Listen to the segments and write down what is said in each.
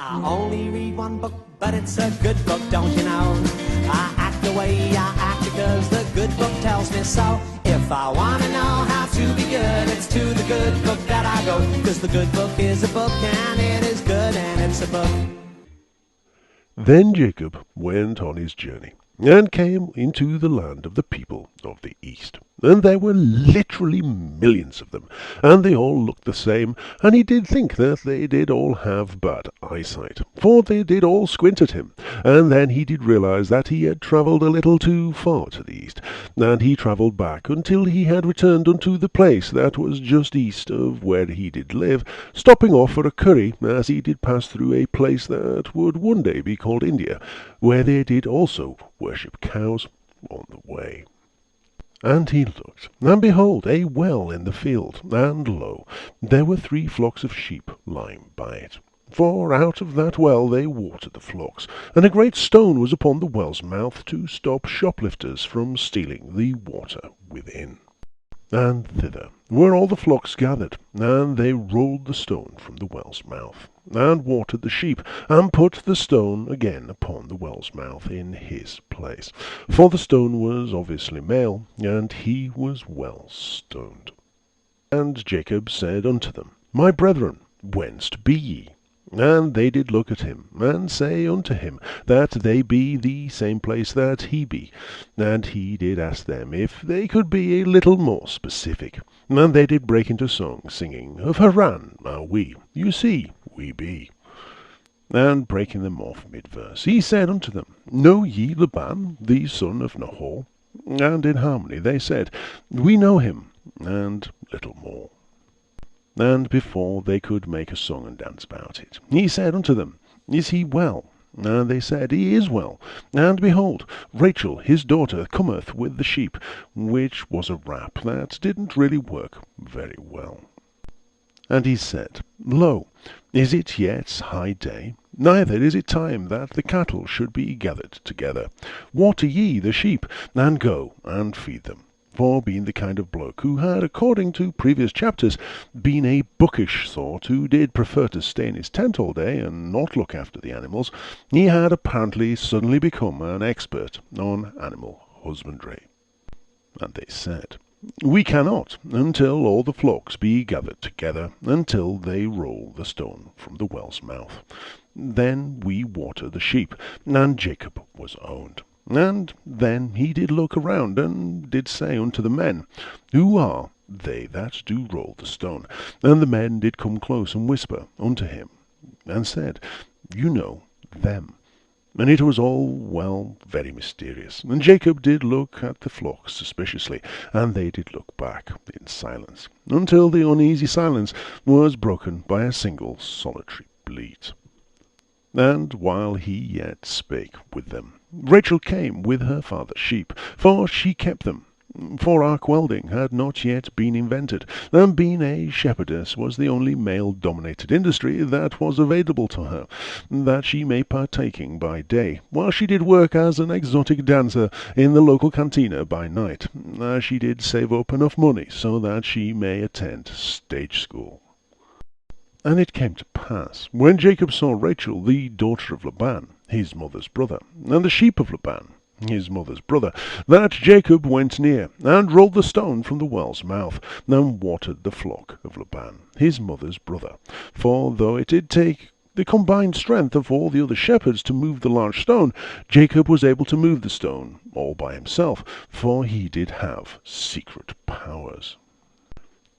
I only read one book, but it's a good book, don't you know? I act the way I act because the good book tells me so. If I want to know how to be good, it's to the good book that I go. Because the good book is a book, and it is good, and it's a book. Then Jacob went on his journey, and came into the land of the people of the east. And there were literally millions of them, and they all looked the same, and he did think that they did all have bad eyesight, for they did all squint at him. And then he did realize that he had travelled a little too far to the east, and he travelled back until he had returned unto the place that was just east of where he did live, stopping off for a curry as he did pass through a place that would one day be called India, where they did also worship cows on the way. And he looked, and behold, a well in the field, and lo, there were 3 flocks of sheep lying by it. For out of that well they watered the flocks, and a great stone was upon the well's mouth to stop shoplifters from stealing the water within. And thither were all the flocks gathered, and they rolled the stone from the well's mouth, and watered the sheep, and put the stone again upon the well's mouth in his place. For the stone was obviously male, and he was well stoned. And Jacob said unto them, My brethren, whence be ye? And they did look at him, and say unto him that they be the same place that he be. And he did ask them if they could be a little more specific. And they did break into song, singing, Of Haran are we, you see, we be. And breaking them off mid-verse, he said unto them, Know ye Laban, the son of Nahor? And in harmony they said, We know him, and little more. And before they could make a song and dance about it, he said unto them, Is he well? And they said, He is well. And behold, Rachel his daughter cometh with the sheep, which was a rap that didn't really work very well. And he said, Lo, is it yet high day? Neither is it time that the cattle should be gathered together. Water ye the sheep, and go and feed them. For being the kind of bloke who had, according to previous chapters, been a bookish sort who did prefer to stay in his tent all day and not look after the animals, he had apparently suddenly become an expert on animal husbandry. And they said, We cannot, until all the flocks be gathered together, until they roll the stone from the well's mouth. Then we water the sheep, and Jacob was owned. And then he did look around, and did say unto the men, Who are they that do roll the stone? And the men did come close and whisper unto him, and said, You know them. And it was all, very mysterious. And Jacob did look at the flocks suspiciously, and they did look back in silence, until the uneasy silence was broken by a single solitary bleat. And while he yet spake with them, Rachel came with her father's sheep, for she kept them. For arc welding had not yet been invented, and being a shepherdess was the only male-dominated industry that was available to her, that she may partaking by day, while she did work as an exotic dancer in the local cantina by night, as she did save up enough money so that she may attend stage school. And it came to pass, when Jacob saw Rachel, the daughter of Laban, his mother's brother, and the sheep of Laban, his mother's brother, that Jacob went near, and rolled the stone from the well's mouth, and watered the flock of Laban, his mother's brother. For though it did take the combined strength of all the other shepherds to move the large stone, Jacob was able to move the stone all by himself, for he did have secret powers.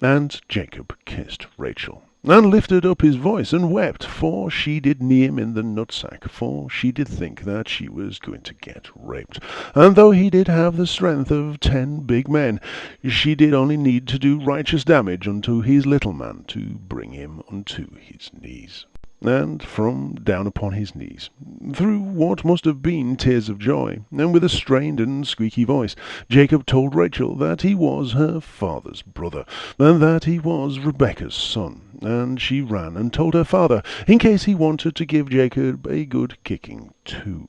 And Jacob kissed Rachel, and lifted up his voice, and wept, for she did knee him in the nutsack, for she did think that she was going to get raped. And though he did have the strength of 10 big men, she did only need to do righteous damage unto his little man to bring him unto his knees. And from down upon his knees, through what must have been tears of joy, and with a strained and squeaky voice, Jacob told Rachel that he was her father's brother, and that he was Rebekah's son. And she ran and told her father, in case he wanted to give Jacob a good kicking too.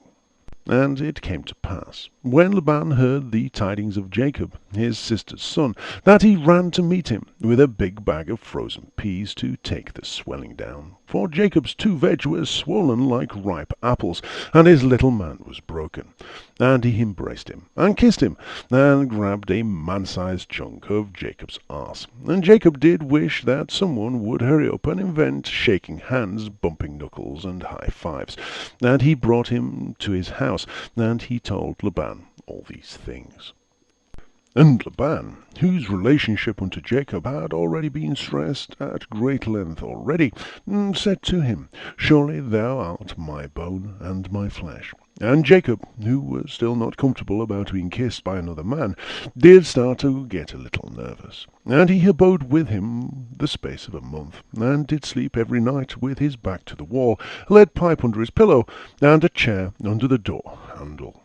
And it came to pass, when Laban heard the tidings of Jacob, his sister's son, that he ran to meet him with a big bag of frozen peas to take the swelling down. For Jacob's two veg were swollen like ripe apples, and his little man was broken. And he embraced him, and kissed him, and grabbed a man-sized chunk of Jacob's arse. And Jacob did wish that someone would hurry up and invent shaking hands, bumping knuckles, and high fives. And he brought him to his house, and he told Laban all these things. And Laban, whose relationship unto Jacob had already been stressed at great length already, said to him, Surely thou art my bone and my flesh. And Jacob, who was still not comfortable about being kissed by another man, did start to get a little nervous. And he abode with him the space of a month, and did sleep every night with his back to the wall, a lead pipe under his pillow, and a chair under the door handle.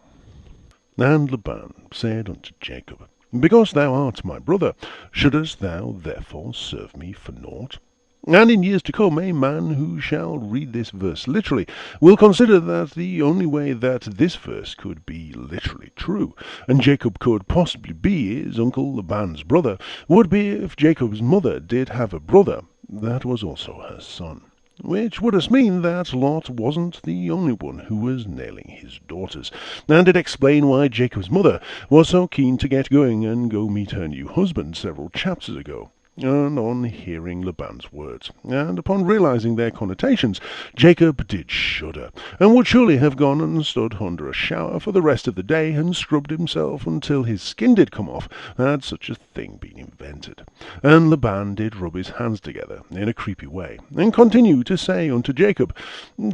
And Laban said unto Jacob, Because thou art my brother, shouldest thou therefore serve me for naught? And in years to come, a man who shall read this verse literally will consider that the only way that this verse could be literally true, and Jacob could possibly be his uncle Laban's brother, would be if Jacob's mother did have a brother that was also her son. Which would us mean that Lot wasn't the only one who was nailing his daughters, and it explained why Jacob's mother was so keen to get going and go meet her new husband several chapters ago. And on hearing Laban's words, and upon realizing their connotations, Jacob did shudder, and would surely have gone and stood under a shower for the rest of the day, and scrubbed himself until his skin did come off, had such a thing been invented. And Laban did rub his hands together in a creepy way, and continue to say unto Jacob,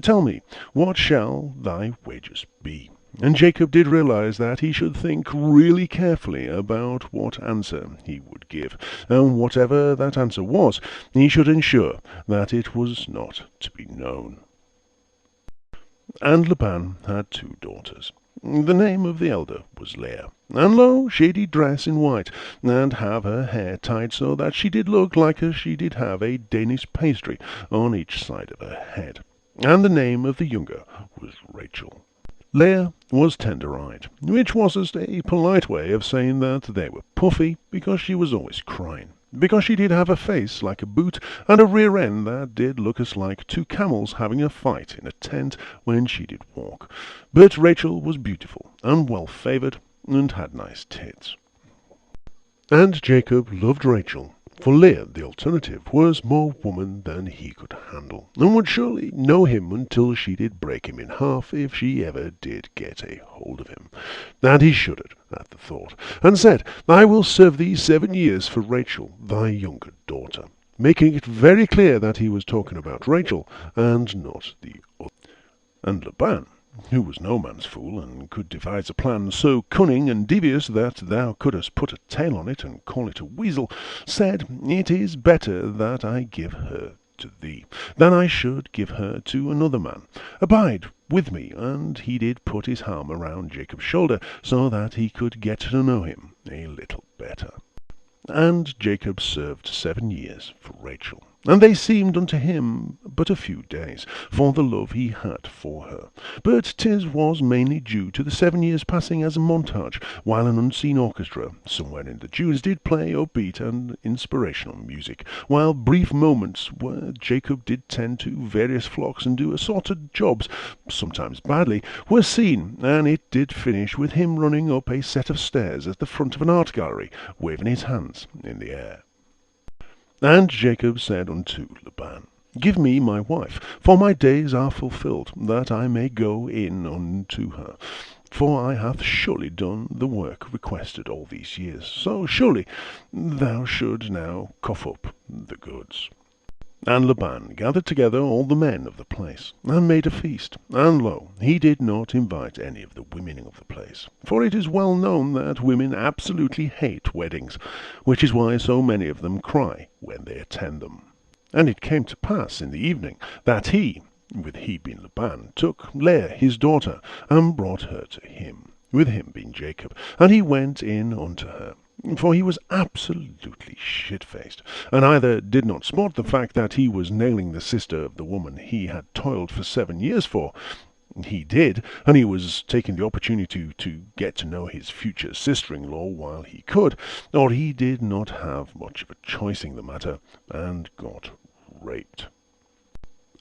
Tell me, what shall thy wages be? And Jacob did realize that he should think really carefully about what answer he would give, and whatever that answer was, he should ensure that it was not to be known. And Laban had 2 daughters. The name of the elder was Leah, and lo, she did dress in white, and have her hair tied so that she did look like as she did have a Danish pastry on each side of her head. And the name of the younger was Rachel. Leah was tender-eyed, which was just a polite way of saying that they were puffy, because she was always crying, because she did have a face like a boot, and a rear end that did look as like 2 camels having a fight in a tent when she did walk. But Rachel was beautiful, and well-favoured, and had nice tits. And Jacob loved Rachel, for Leah, the alternative, was more woman than he could handle, and would surely know him until she did break him in half if she ever did get a hold of him. And he shuddered at the thought, and said, I will serve thee 7 years for Rachel, thy younger daughter, making it very clear that he was talking about Rachel, and not the other. And Laban, who was no man's fool, and could devise a plan so cunning and devious that thou couldst put a tail on it and call it a weasel, said, It is better that I give her to thee, than I should give her to another man. Abide with me. And he did put his arm around Jacob's shoulder, so that he could get to know him a little better. And Jacob served 7 years for Rachel. And they seemed unto him but a few days, for the love he had for her. But 'tis was mainly due to the 7 years passing as a montage, while an unseen orchestra somewhere in the dunes did play upbeat and inspirational music, while brief moments where Jacob did tend to various flocks and do assorted jobs, sometimes badly, were seen, and it did finish with him running up a set of stairs at the front of an art gallery, waving his hands in the air. And Jacob said unto Laban, Give me my wife, for my days are fulfilled, that I may go in unto her. For I have surely done the work requested all these years, so surely thou should now cough up the goods. And Laban gathered together all the men of the place, and made a feast. And lo, he did not invite any of the women of the place, for it is well known that women absolutely hate weddings, which is why so many of them cry when they attend them. And it came to pass in the evening that he, with he being Laban, took Leah his daughter, and brought her to him, with him being Jacob, and he went in unto her. For he was absolutely shit-faced, and either did not spot the fact that he was nailing the sister of the woman he had toiled for 7 years for, he did, and he was taking the opportunity to get to know his future sister-in-law while he could, or he did not have much of a choice in the matter, and got raped.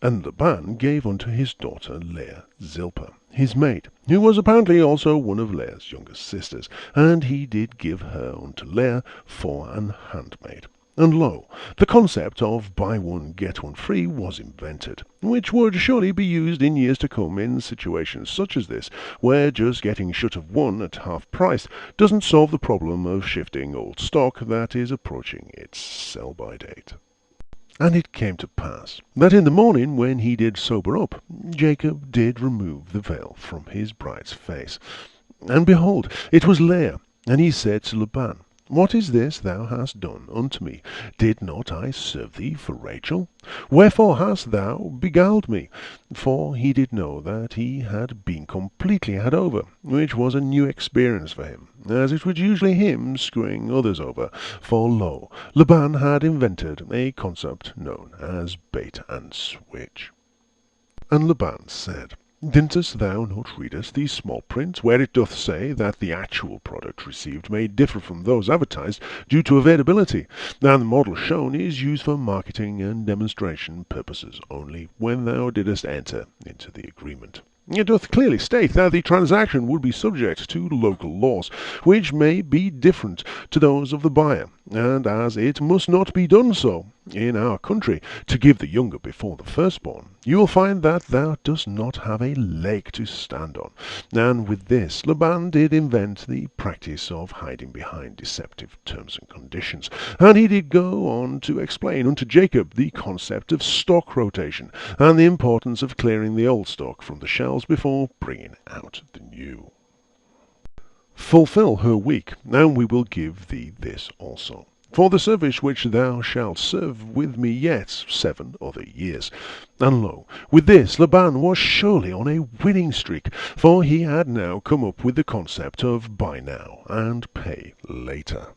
And Laban gave unto his daughter Leah Zilpah, his maid, who was apparently also one of Leah's younger sisters, and he did give her unto Leah for an handmaid. And lo, the concept of buy one get one free was invented, which would surely be used in years to come in situations such as this, where just getting shut of one at half price doesn't solve the problem of shifting old stock that is approaching its sell-by date. And it came to pass that in the morning when he did sober up, Jacob did remove the veil from his bride's face. And behold, it was Leah. And he said to Laban, What is this thou hast done unto me? Did not I serve thee for Rachel? Wherefore hast thou beguiled me? For he did know that he had been completely had over, which was a new experience for him, as it was usually him screwing others over. For lo, Laban had invented a concept known as bait and switch. And Laban said, Didst thou not readest the small print, where it doth say that the actual product received may differ from those advertised due to availability, and the model shown is used for marketing and demonstration purposes only when thou didst enter into the agreement? It doth clearly state that the transaction would be subject to local laws, which may be different to those of the buyer, and as it must not be done so in our country to give the younger before the firstborn, you will find that thou dost not have a leg to stand on. And with this Laban did invent the practice of hiding behind deceptive terms and conditions, and he did go on to explain unto Jacob the concept of stock rotation, and the importance of clearing the old stock from the shelves before bringing out the new. Fulfill her week, and we will give thee this also, for the service which thou shalt serve with me yet 7 other years. And lo, with this Laban was surely on a winning streak, for he had now come up with the concept of buy now and pay later.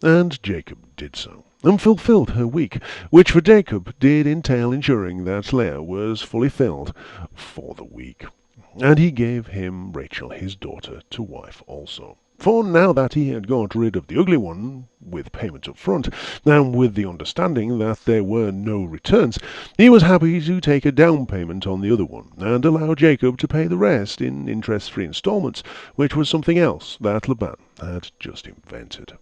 And Jacob did so, and fulfilled her week, which for Jacob did entail ensuring that Leah was fully filled for the week. And he gave him Rachel his daughter to wife also. For now that he had got rid of the ugly one, with payment up front, and with the understanding that there were no returns, he was happy to take a down payment on the other one, and allow Jacob to pay the rest in interest-free installments, which was something else that Laban had just invented.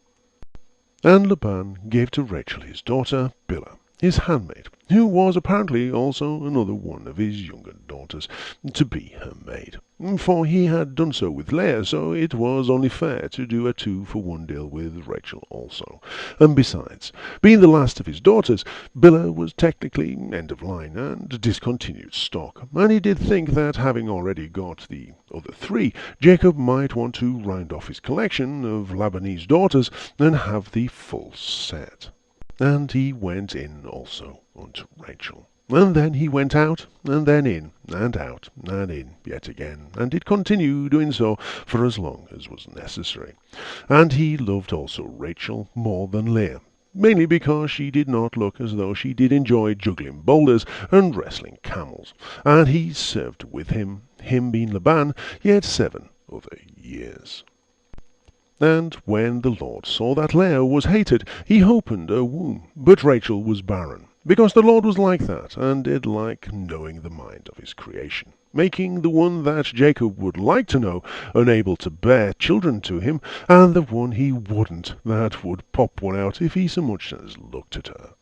And Laban gave to Rachel his daughter Bilhah, his handmaid, who was apparently also another one of his younger daughters, to be her maid. For he had done so with Leah, so it was only fair to do a 2-for-1 deal with Rachel also. And besides, being the last of his daughters, Bilhah was technically end of line and discontinued stock, and he did think that having already got the other 3, Jacob might want to round off his collection of Labanese daughters and have the full set. And he went in also unto Rachel. And then he went out, and then in, and out, and in yet again, and did continue doing so for as long as was necessary. And he loved also Rachel more than Leah, mainly because she did not look as though she did enjoy juggling boulders and wrestling camels. And he served with him being Laban, yet 7 other years. And when the Lord saw that Leah was hated, he opened her womb, but Rachel was barren, because the Lord was like that, and did like knowing the mind of his creation, making the one that Jacob would like to know unable to bear children to him, and the one he wouldn't that would pop one out if he so much as looked at her.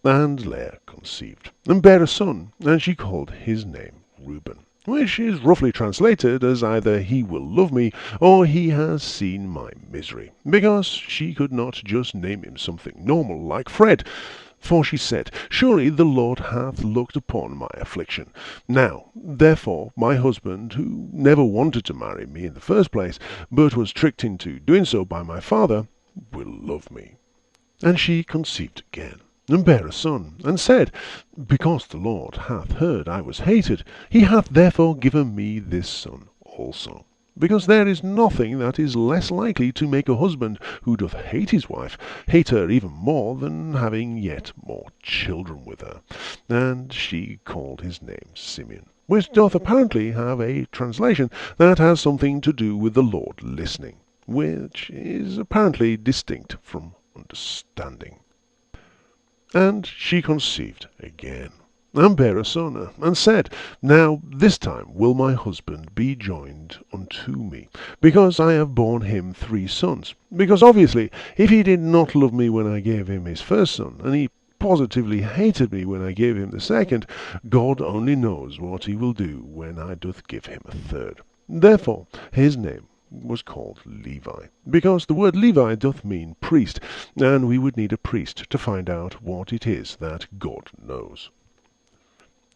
And Leah conceived, and bare a son, and she called his name Reuben, which is roughly translated as either he will love me or he has seen my misery, because she could not just name him something normal like Fred. For she said, Surely the Lord hath looked upon my affliction. Now, therefore, my husband, who never wanted to marry me in the first place, but was tricked into doing so by my father, will love me. And she conceived again, and bare a son, and said, Because the Lord hath heard I was hated, he hath therefore given me this son also. because there is nothing that is less likely to make a husband who doth hate his wife hate her even more than having yet more children with her. And she called his name Simeon, which doth apparently have a translation that has something to do with the Lord listening, which is apparently distinct from understanding. And she conceived again, and bare a son, and said, Now this time will my husband be joined unto me, because I have borne him 3 sons. Because obviously, if he did not love me when I gave him his first son, and he positively hated me when I gave him the second, God only knows what he will do when I doth give him a third. Therefore his name was called Levi, because the word Levi doth mean priest, and we would need a priest to find out what it is that God knows.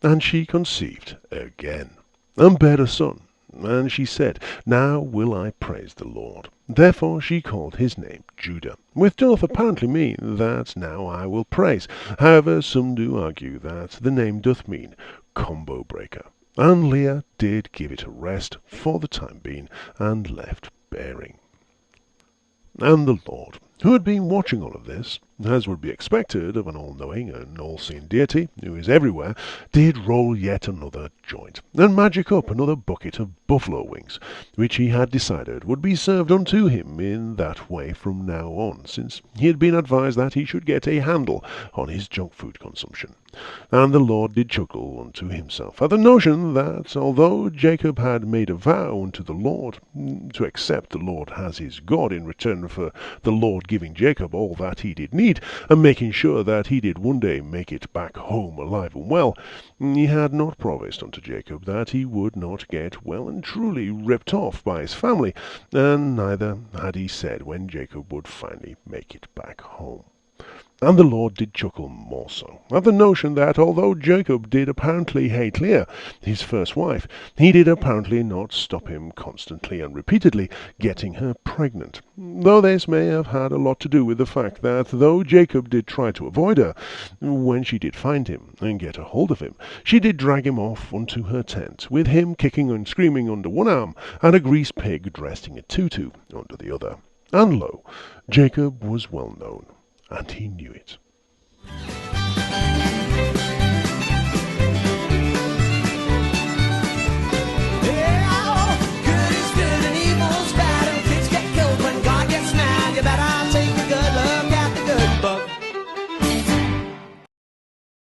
And she conceived again, and bare a son. And she said, Now will I praise the Lord. Therefore she called his name Judah, which doth apparently mean that now I will praise. However, some do argue that the name doth mean combo breaker. And Leah did give it a rest for the time being, and left bearing. And the Lord, who had been watching all of this, as would be expected of an all-knowing and all-seeing deity who is everywhere, did roll yet another joint, and magic up another bucket of buffalo wings, which he had decided would be served unto him in that way from now on, since he had been advised that he should get a handle on his junk food consumption. And the Lord did chuckle unto himself at the notion that, although Jacob had made a vow unto the Lord to accept the Lord as his God in return for the Lord giving Jacob all that he did need, and making sure that he did one day make it back home alive and well, he had not promised unto Jacob that he would not get well and truly ripped off by his family, and neither had he said when Jacob would finally make it back home. And the Lord did chuckle more so at the notion that although Jacob did apparently hate Leah, his first wife, he did apparently not stop him constantly and repeatedly getting her pregnant, though this may have had a lot to do with the fact that though Jacob did try to avoid her, when she did find him and get a hold of him, she did drag him off unto her tent, with him kicking and screaming under one arm, and a grease pig dressed in a tutu under the other. And lo, Jacob was well known, and he knew it.